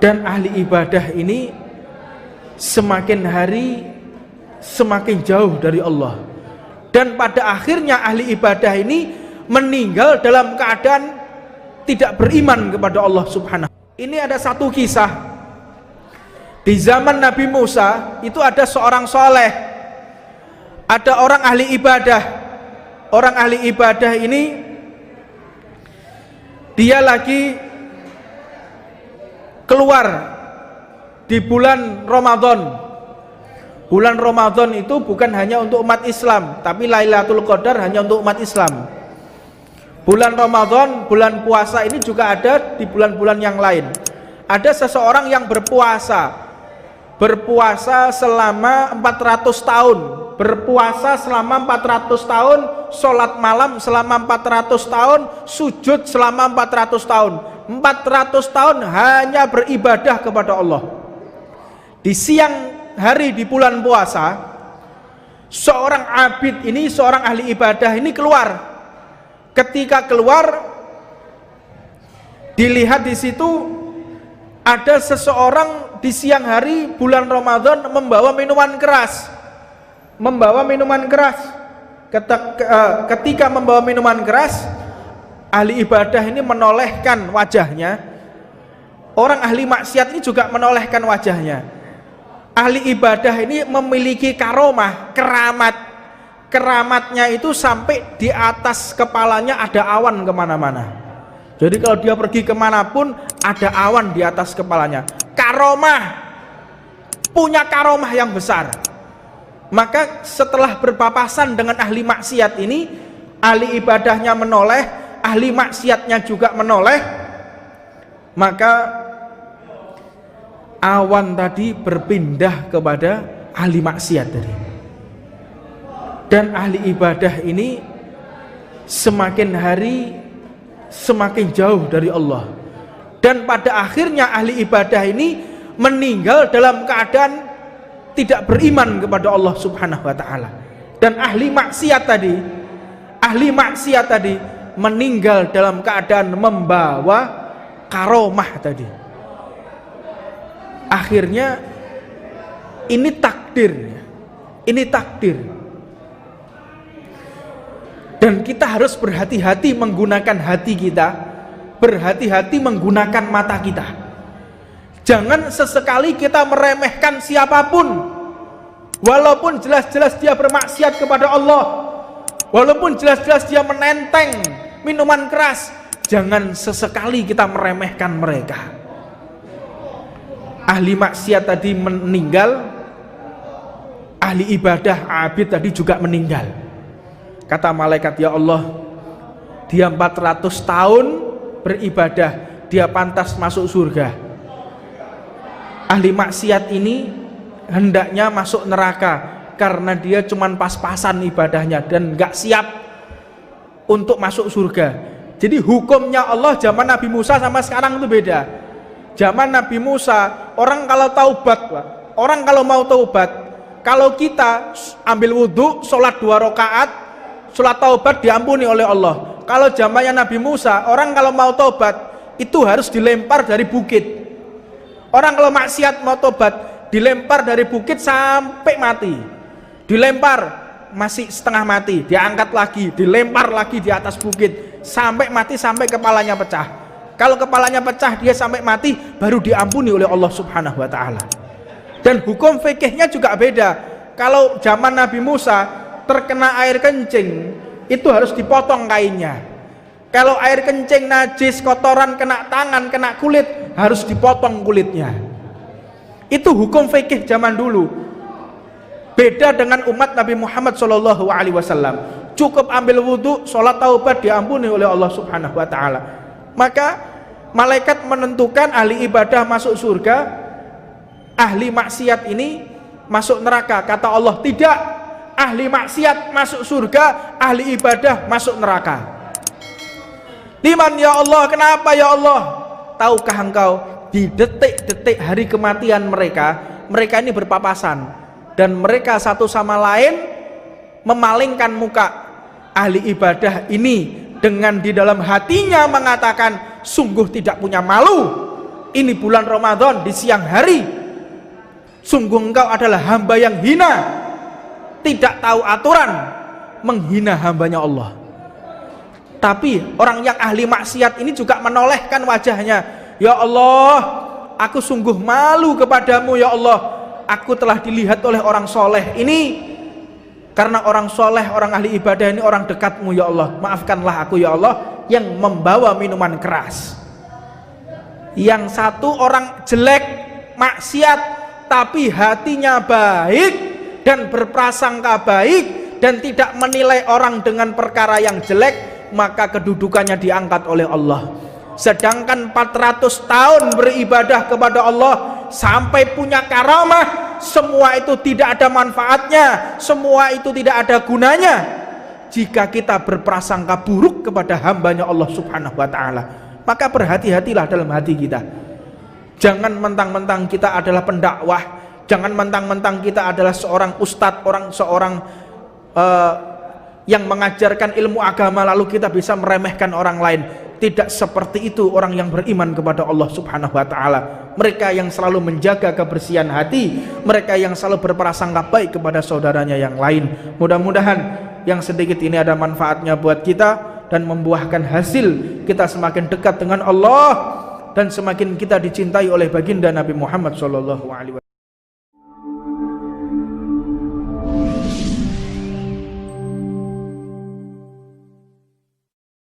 Dan ahli ibadah ini semakin hari semakin jauh dari Allah. Dan pada akhirnya ahli ibadah ini meninggal dalam keadaan tidak beriman kepada Allah Subhanahu. Ini ada satu kisah. Di zaman Nabi Musa itu ada seorang soleh, ada orang ahli ibadah. Orang ahli ibadah ini dia lagi keluar di bulan Ramadan. Bulan Ramadan itu bukan hanya untuk umat Islam, tapi Lailatul Qadar hanya untuk umat Islam. Bulan Ramadan, bulan puasa ini juga ada di bulan-bulan yang lain. Ada seseorang yang berpuasa selama 400 tahun, berpuasa selama 400 tahun, sholat malam selama 400 tahun, sujud selama 400 tahun. 400 tahun hanya beribadah kepada Allah. Di siang hari di bulan puasa, seorang abid ini, seorang ahli ibadah ini keluar. Ketika keluar, dilihat di situ ada seseorang di siang hari bulan Ramadan membawa minuman keras. Ketika membawa minuman keras, ahli ibadah ini menolehkan wajahnya. Orang ahli maksiat ini juga menolehkan wajahnya. Ahli ibadah ini memiliki karomah, keramat. Keramatnya itu sampai di atas kepalanya ada awan kemana-mana. Jadi kalau dia pergi kemanapun ada awan di atas kepalanya. Karomah, punya karomah yang besar. Maka setelah berpapasan dengan ahli maksiat ini, ahli ibadahnya menoleh, ahli maksiatnya juga menoleh, maka awan tadi berpindah kepada ahli maksiat tadi. Dan ahli ibadah ini semakin hari semakin jauh dari Allah. Dan pada akhirnya ahli ibadah ini meninggal dalam keadaan tidak beriman kepada Allah Subhanahu wa taala. Dan ahli maksiat tadi meninggal dalam keadaan membawa karomah tadi. Akhirnya ini takdir. Dan kita harus berhati-hati menggunakan hati kita, berhati-hati menggunakan mata kita. Jangan sesekali kita meremehkan siapapun, walaupun jelas-jelas dia bermaksiat kepada Allah, walaupun jelas-jelas dia menenteng minuman keras. Jangan sesekali kita meremehkan mereka. Ahli maksiat tadi meninggal, ahli ibadah abid tadi juga meninggal. Kata malaikat, ya Allah, dia 400 tahun beribadah, dia pantas masuk surga. Ahli maksiat ini hendaknya masuk neraka karena dia cuman pas-pasan ibadahnya dan gak siap untuk masuk surga. Jadi hukumnya Allah zaman Nabi Musa sama sekarang itu beda. Zaman Nabi Musa, orang kalau taubat, orang kalau mau taubat, kalau kita ambil wudhu, sholat 2 rakaat, sholat taubat diampuni oleh Allah. Kalau zamannya Nabi Musa, orang kalau mau taubat itu harus dilempar dari bukit. Orang kalau maksiat mau taubat dilempar dari bukit sampai mati. Dilempar masih setengah mati, diangkat lagi, dilempar lagi di atas bukit sampai mati, sampai kepalanya pecah. Kalau kepalanya pecah dia sampai mati, baru diampuni oleh Allah Subhanahu wa taala. Dan hukum fikihnya juga beda. Kalau zaman Nabi Musa terkena air kencing, itu harus dipotong kainnya. Kalau air kencing najis, kotoran kena tangan, kena kulit, harus dipotong kulitnya. Itu hukum fikih zaman dulu. Beda dengan umat Nabi Muhammad SAW. Cukup ambil wudhu, sholat taubat diampuni oleh Allah Subhanahu wa taala. Maka malaikat menentukan ahli ibadah masuk surga, ahli maksiat ini masuk neraka. Kata Allah, tidak, ahli maksiat masuk surga, ahli ibadah masuk neraka. Liman ya Allah, kenapa ya Allah? Tahukah engkau di detik-detik hari kematian mereka ini berpapasan dan mereka satu sama lain memalingkan muka. Ahli ibadah ini dengan di dalam hatinya mengatakan, sungguh tidak punya malu ini bulan Ramadan di siang hari, sungguh engkau adalah hamba yang hina, tidak tahu aturan, menghina hambanya Allah. Tapi orang yang ahli maksiat ini juga menolehkan wajahnya, ya Allah, aku sungguh malu kepadamu ya Allah, aku telah dilihat oleh orang soleh ini, karena orang soleh, orang ahli ibadah ini orang dekatmu ya Allah, maafkanlah aku ya Allah yang membawa minuman keras. Yang satu orang jelek, maksiat, tapi hatinya baik dan berprasangka baik dan tidak menilai orang dengan perkara yang jelek, maka kedudukannya diangkat oleh Allah. Sedangkan 400 tahun beribadah kepada Allah sampai punya karamah, semua itu tidak ada manfaatnya, semua itu tidak ada gunanya jika kita berprasangka buruk kepada hambanya Allah subhanahu wa ta'ala. Maka berhati-hatilah dalam hati kita. Jangan mentang-mentang kita adalah pendakwah, jangan mentang-mentang kita adalah seorang ustadz, seorang yang mengajarkan ilmu agama lalu kita bisa meremehkan orang lain. Tidak seperti itu orang yang beriman kepada Allah subhanahu wa ta'ala. Mereka yang selalu menjaga kebersihan hati, mereka yang selalu berprasangka baik kepada saudaranya yang lain. Mudah-mudahan yang sedikit ini ada manfaatnya buat kita dan membuahkan hasil kita semakin dekat dengan Allah dan semakin kita dicintai oleh baginda Nabi Muhammad SAW.